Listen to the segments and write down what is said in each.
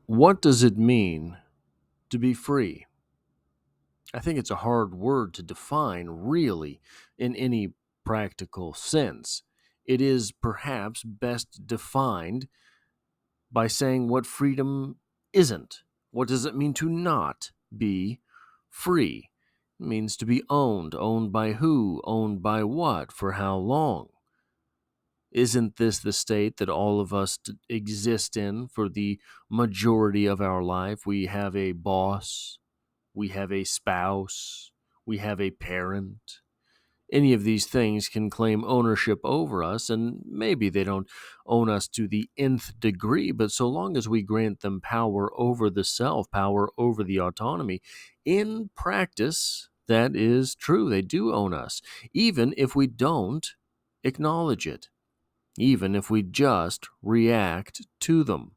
What does it mean to be free? I think it's a hard word to define, really, in any practical sense. It is perhaps best defined by saying what freedom isn't. What does it mean to not be free? It means to be owned. Owned by who? Owned by what? For how long? Isn't this the state that all of us exist in for the majority of our life? We have a boss, we have a spouse, we have a parent. Any of these things can claim ownership over us, and maybe they don't own us to the nth degree, but so long as we grant them power over the self, power over the autonomy, in practice, that is true. They do own us, even if we don't acknowledge it, even if we just react to them.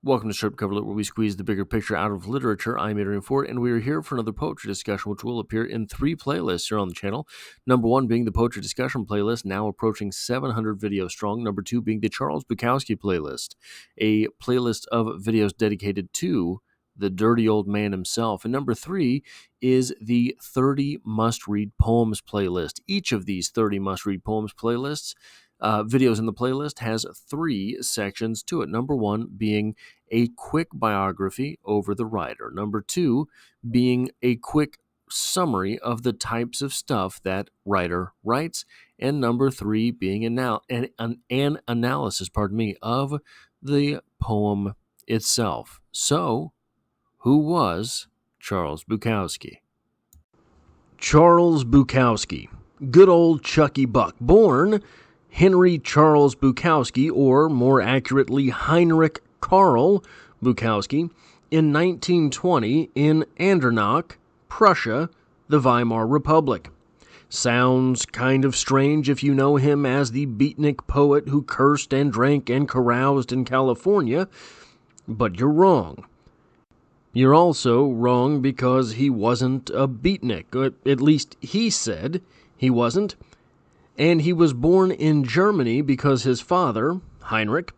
Welcome to Strip Cover Lit, where we squeeze the bigger picture out of literature. I'm Adrian Ford, and we are here for another poetry discussion, which will appear in 3 playlists here on the channel. Number 1 being the Poetry Discussion playlist, now approaching 700 videos strong. Number 2 being the Charles Bukowski playlist, a playlist of videos dedicated to the dirty old man himself. And number 3 is the 30 must-read poems playlist. Each of these 30 must-read poems playlists, videos in the playlist, has 3 sections to it. Number 1 being a quick biography over the writer. Number 2 being a quick summary of the types of stuff that writer writes. And number 3 being an analysis, of the poem itself. So, who was Charles Bukowski? Charles Bukowski, good old Chucky Buck, born Henry Charles Bukowski, or more accurately Heinrich Karl Bukowski, in 1920 in Andernach, Prussia, the Weimar Republic. Sounds kind of strange if you know him as the beatnik poet who cursed and drank and caroused in California, but you're wrong. You're also wrong because he wasn't a beatnik, at least he said he wasn't. And he was born in Germany because his father, Heinrich,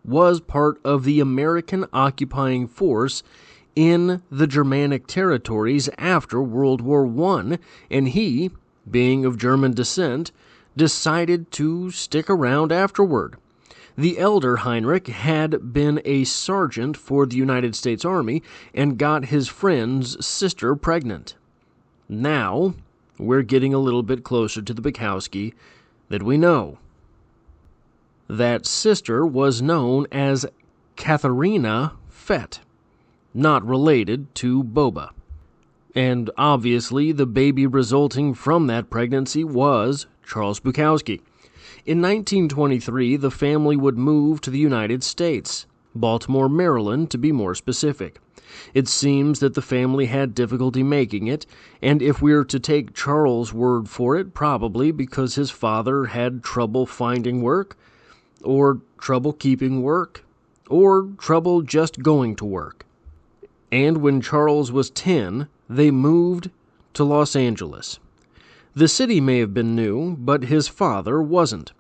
was part of the American occupying force in the Germanic territories after World War I, and he, being of German descent, decided to stick around afterward. The elder Heinrich had been a sergeant for the United States Army and got his friend's sister pregnant. Now, we're getting a little bit closer to the Bukowski that we know. That sister was known as Katharina Fett, not related to Boba. And obviously, the baby resulting from that pregnancy was Charles Bukowski. In 1923, the family would move to the United States, Baltimore, Maryland, to be more specific. It seems that the family had difficulty making it, and if we're to take Charles' word for it, probably because his father had trouble finding work, or trouble keeping work, or trouble just going to work. And when Charles was 10, they moved to Los Angeles. The city may have been new, but his father wasn't.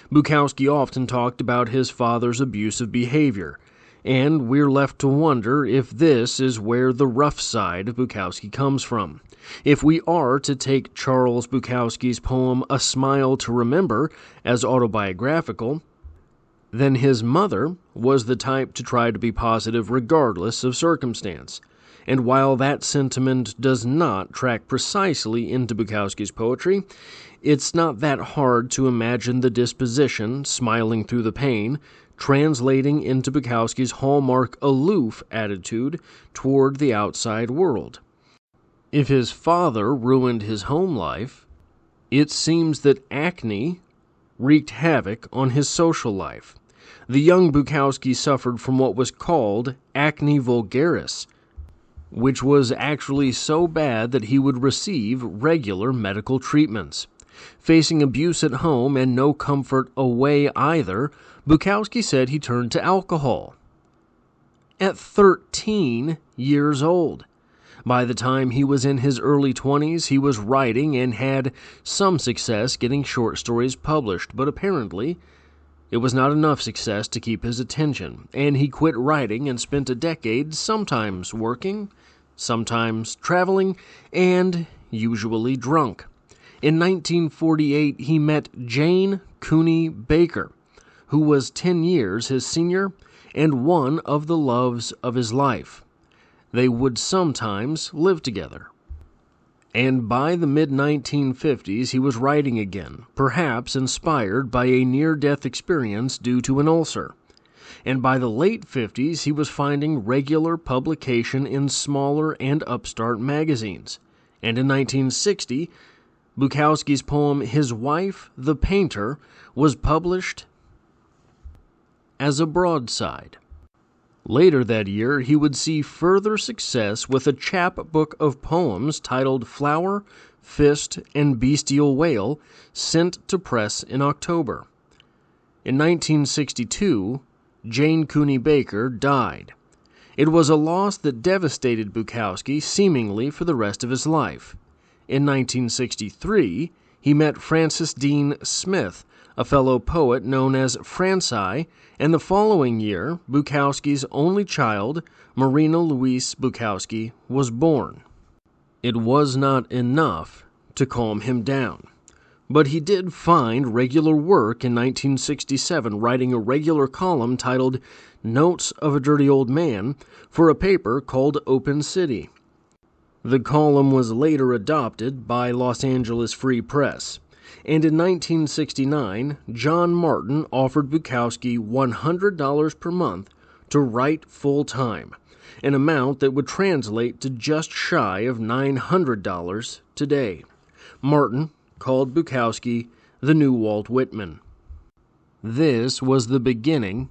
Bukowski often talked about his father's abusive behavior, and we're left to wonder if this is where the rough side of Bukowski comes from. If we are to take Charles Bukowski's poem A Smile to Remember as autobiographical, then his mother was the type to try to be positive regardless of circumstance. And while that sentiment does not track precisely into Bukowski's poetry, it's not that hard to imagine the disposition, smiling through the pain, translating into Bukowski's hallmark aloof attitude toward the outside world. If his father ruined his home life, it seems that acne wreaked havoc on his social life. The young Bukowski suffered from what was called acne vulgaris, which was actually so bad that he would receive regular medical treatments. Facing abuse at home and no comfort away either, Bukowski said he turned to alcohol. At 13 years old. By the time he was in his early 20s, he was writing and had some success getting short stories published, but apparently It was not enough success to keep his attention, and he quit writing and spent a decade sometimes working, sometimes traveling, and usually drunk. In 1948, he met Jane Cooney Baker, who was 10 years his senior and one of the loves of his life. They would sometimes live together. And by the mid-1950s, he was writing again, perhaps inspired by a near-death experience due to an ulcer. And by the late 50s, he was finding regular publication in smaller and upstart magazines. And in 1960, Bukowski's poem His Wife, the Painter, was published as a broadside. Later that year, he would see further success with a chapbook of poems titled Flower, Fist, and Bestial Whale, sent to press in October. In 1962, Jane Cooney Baker died. It was a loss that devastated Bukowski seemingly for the rest of his life. In 1963, he met Francis Dean Smith, a fellow poet known as Franci, and the following year, Bukowski's only child, Marina Louise Bukowski, was born. It was not enough to calm him down, but he did find regular work in 1967, writing a regular column titled Notes of a Dirty Old Man for a paper called Open City. The column was later adopted by Los Angeles Free Press. And in 1969, John Martin offered Bukowski $100 per month to write full-time, an amount that would translate to just shy of $900 today. Martin called Bukowski the new Walt Whitman. This was the beginning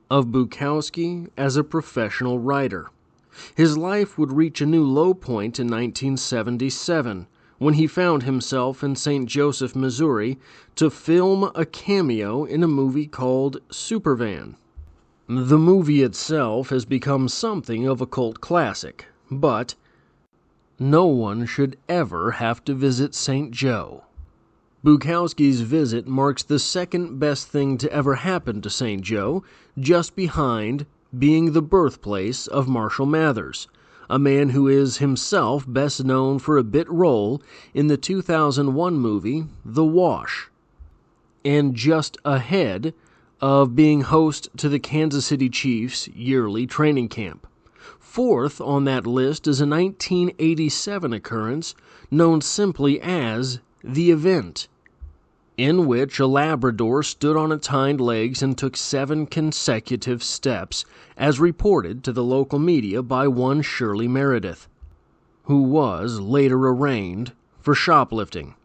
of Bukowski as a professional writer. His life would reach a new low point in 1977, when he found himself in St. Joseph, Missouri, to film a cameo in a movie called Supervan. The movie itself has become something of a cult classic, but no one should ever have to visit St. Joe. Bukowski's visit marks the second best thing to ever happen to St. Joe, just behind being the birthplace of Marshall Mathers, a man who is himself best known for a bit role in the 2001 movie The Wash, and just ahead of being host to the Kansas City Chiefs' yearly training camp. Fourth on that list is a 1987 occurrence known simply as The Event, in which a Labrador stood on its hind legs and took 7 consecutive steps, as reported to the local media by one Shirley Meredith, who was later arraigned for shoplifting,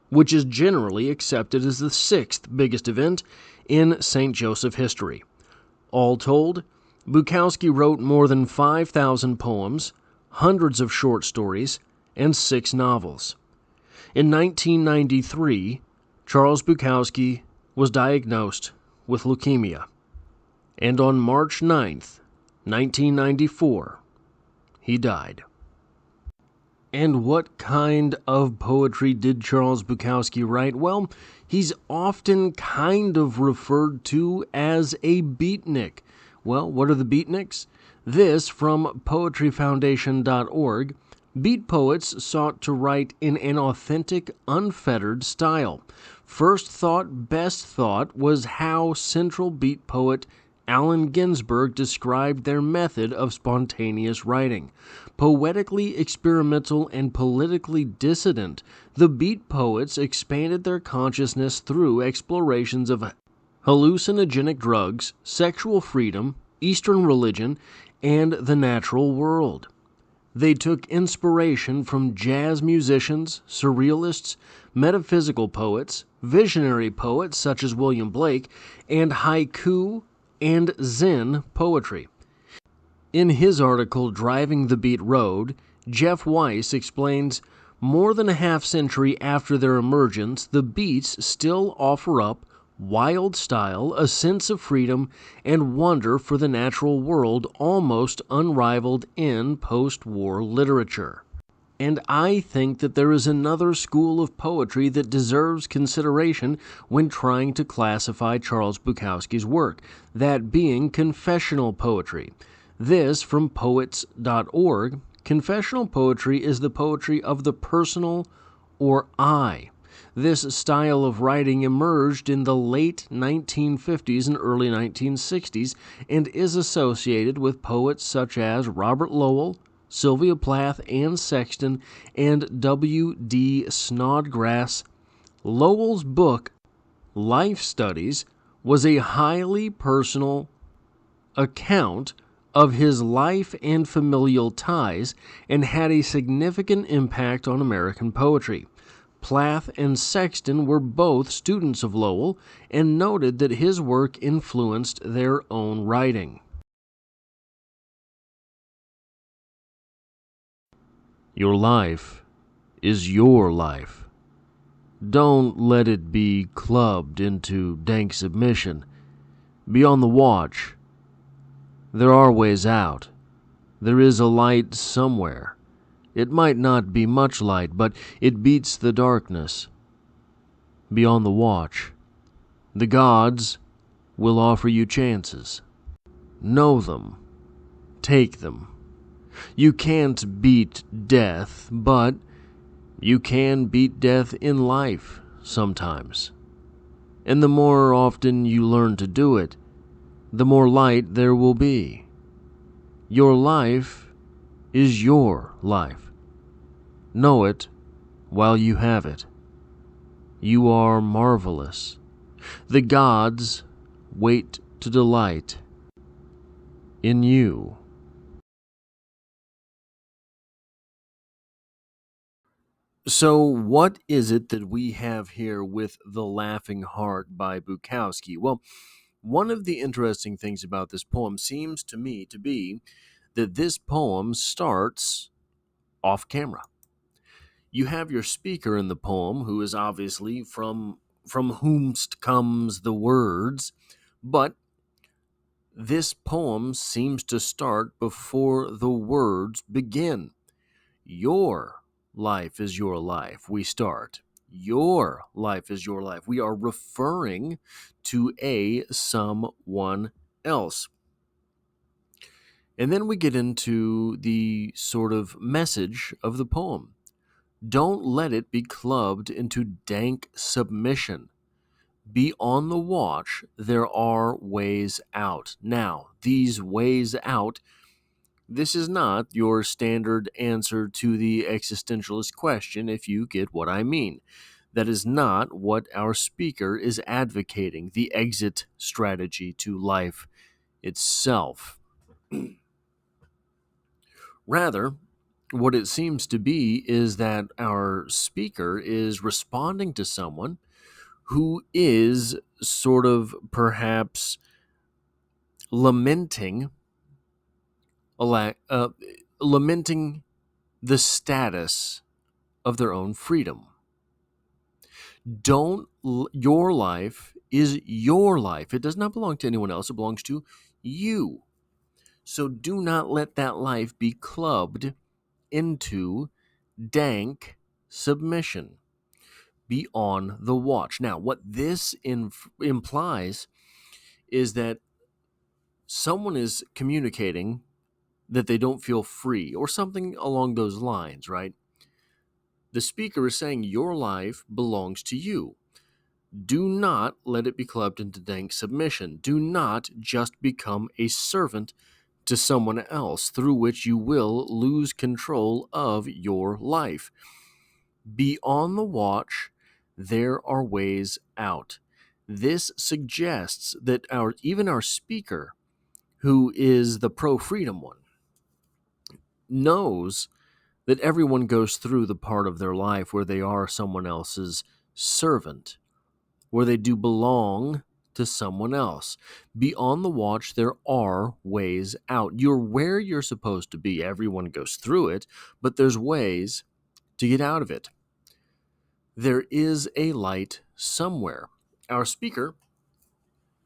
which is generally accepted as the 6th biggest event in St. Joseph history. All told, Bukowski wrote more than 5,000 poems, hundreds of short stories, and 6 novels. In 1993, Charles Bukowski was diagnosed with leukemia, and on March 9th, 1994, he died. And what kind of poetry did Charles Bukowski write? Well, he's often kind of referred to as a beatnik. Well, what are the beatniks? This from poetryfoundation.org. Beat poets sought to write in an authentic, unfettered style. First thought, best thought was how Central Beat poet Allen Ginsberg described their method of spontaneous writing. Poetically experimental and politically dissident, the Beat poets expanded their consciousness through explorations of hallucinogenic drugs, sexual freedom, Eastern religion, and the natural world. They took inspiration from jazz musicians, surrealists, metaphysical poets, visionary poets such as William Blake, and haiku and Zen poetry. In his article, Driving the Beat Road, Jeff Weiss explains, more than a half-century after their emergence, the Beats still offer up wild style, a sense of freedom, and wonder for the natural world almost unrivaled in post-war literature. And I think that there is another school of poetry that deserves consideration when trying to classify Charles Bukowski's work, that being confessional poetry. This from poets.org. Confessional poetry is the poetry of the personal or I. This style of writing emerged in the late 1950s and early 1960s and is associated with poets such as Robert Lowell, Sylvia Plath, Anne Sexton, and W. D. Snodgrass. Lowell's book, Life Studies, was a highly personal account of his life and familial ties and had a significant impact on American poetry. Plath and Sexton were both students of Lowell and noted that his work influenced their own writing. Your life is your life. Don't let it be clubbed into dank submission. Be on the watch. There are ways out. There is a light somewhere. It might not be much light, but it beats the darkness. Be on the watch. The gods will offer you chances. Know them. Take them. You can't beat death, but you can beat death in life sometimes. And the more often you learn to do it, the more light there will be. Your life is your life. Know it while you have it. You are marvelous. The gods wait to delight in you. So, what is it that we have here with The Laughing Heart by Bukowski? Well, one of the interesting things about this poem seems to me to be that this poem starts off camera. You have your speaker in the poem, who is obviously from whomst comes the words, but this poem seems to start before the words begin. Your life is your life. We start. Your life is your life. We are referring to someone else. And then we get into the sort of message of the poem. Don't let it be clubbed into dank submission. Be on the watch. There are ways out. Now, these ways out, this is not your standard answer to the existentialist question, if you get what I mean. That is not what our speaker is advocating, the exit strategy to life itself. Rather, what it seems to be is that our speaker is responding to someone who is sort of perhaps lamenting lamenting the status of their own freedom. Your life is your life. It does not belong to anyone else. It belongs to you. So do not let that life be clubbed into dank submission. Be on the watch. Now, what this implies is that someone is communicating that they don't feel free or something along those lines, right? The speaker is saying your life belongs to you. Do not let it be clubbed into dank submission. Do not just become a servant to someone else, through which you will lose control of your life. Be on the watch. There are ways out. This suggests that even our speaker, who is the pro-freedom one, knows that everyone goes through the part of their life where they are someone else's servant, where they do belong to someone else. Be on the watch. There are ways out. You're where you're supposed to be. Everyone goes through it, but there's ways to get out of it. There is a light somewhere. Our speaker,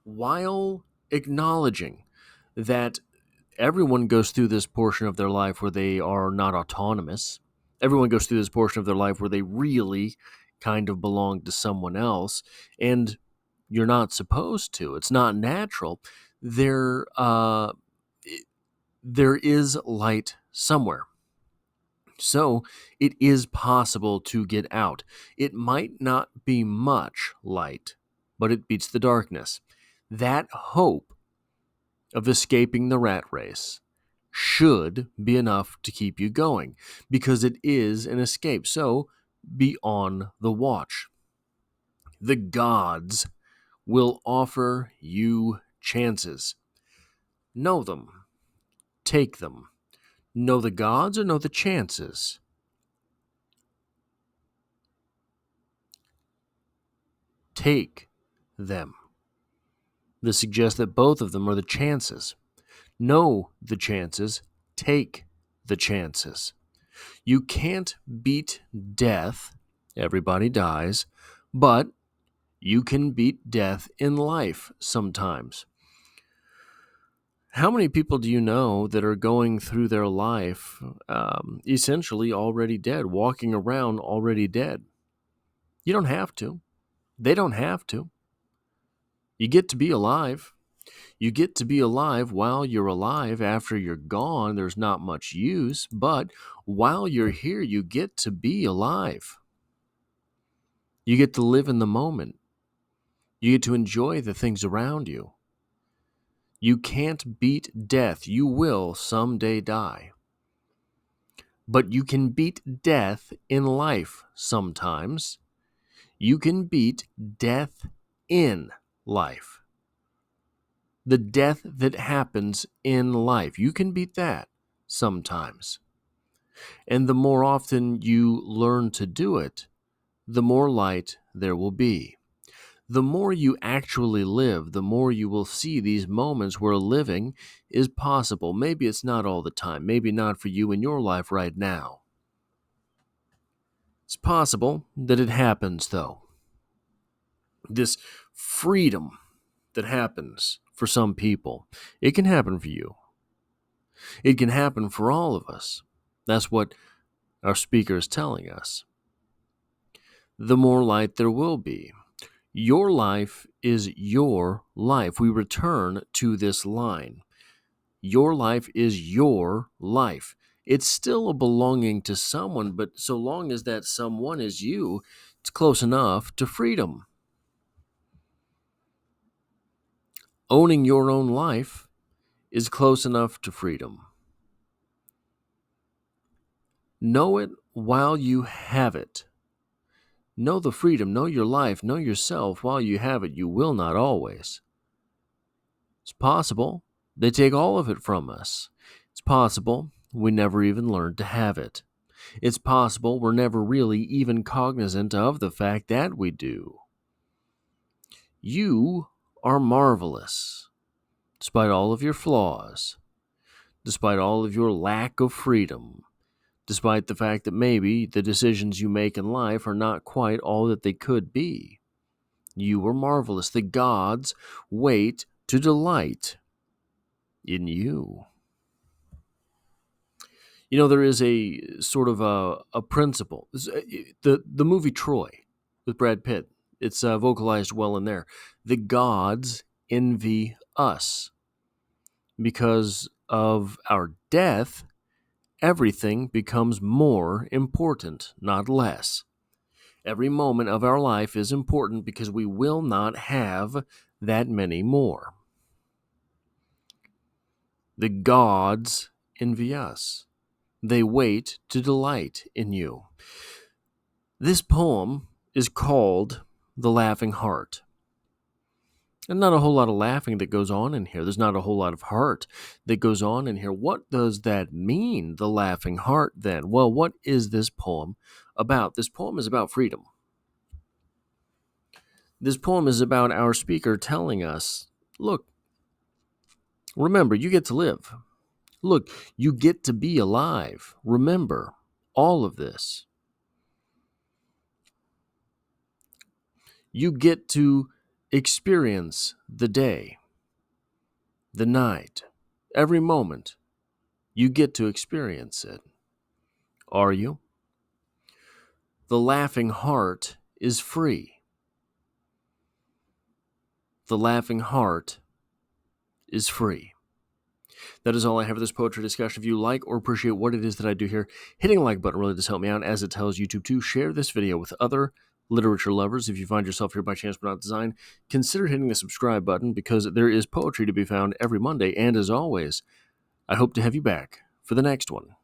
while acknowledging that everyone goes through this portion of their life where they are not autonomous, Everyone goes through this portion of their life where they really kind of belong to someone else, and you're not supposed to. It's not natural. There, there is light somewhere. So it is possible to get out. It might not be much light, but it beats the darkness. That hope of escaping the rat race should be enough to keep you going, because it is an escape. So be on the watch. The gods will offer you chances. Know them. Take them. Know the gods or know the chances? Take them. This suggests that both of them are the chances. Know the chances. Take the chances. You can't beat death. Everybody dies. But you can beat death in life sometimes. How many people do you know that are going through their life essentially already dead, walking around already dead? You don't have to. They don't have to. You get to be alive. You get to be alive while you're alive. After you're gone, there's not much use. But while you're here, you get to be alive. You get to live in the moment. You get to enjoy the things around you. You can't beat death. You will someday die. But you can beat death in life sometimes. You can beat death in life. The death that happens in life. You can beat that sometimes. And the more often you learn to do it, the more light there will be. The more you actually live, the more you will see these moments where living is possible. Maybe it's not all the time. Maybe not for you in your life right now. It's possible that it happens, though. This freedom that happens for some people, it can happen for you. It can happen for all of us. That's what our speaker is telling us. The more light there will be. Your life is your life. We return to this line. Your life is your life. It's still a belonging to someone, but so long as that someone is you, it's close enough to freedom. Owning your own life is close enough to freedom. Know it while you have it. Know the freedom, know your life, know yourself while you have it. You will not always. It's possible they take all of it from us. It's possible we never even learned to have it. It's possible we're never really even cognizant of the fact that we do. You are marvelous, despite all of your flaws, despite all of your lack of freedom, despite the fact that maybe the decisions you make in life are not quite all that they could be. You are marvelous. The gods wait to delight in you. You know, there is a sort of a principle. The movie Troy with Brad Pitt, it's vocalized well in there. The gods envy us. Because of our death, everything becomes more important, not less. Every moment of our life is important because we will not have that many more. The gods envy us. They wait to delight in you. This poem is called The Laughing Heart. And not a whole lot of laughing that goes on in here. There's not a whole lot of heart that goes on in here. What does that mean, the laughing heart, then? Well, what is this poem about? This poem is about freedom. This poem is about our speaker telling us, look, remember, you get to live. Look, you get to be alive. Remember all of this. You get to experience the day, the night, every moment. You get to experience it. Are you? The laughing heart is free. The laughing heart is free. That is all I have for this poetry discussion. If you like or appreciate what it is that I do here, hitting the like button really does help me out, as it tells YouTube to share this video with other literature lovers. If you find yourself here by chance but not design, consider hitting the subscribe button, because there is poetry to be found every Monday. And as always, I hope to have you back for the next one.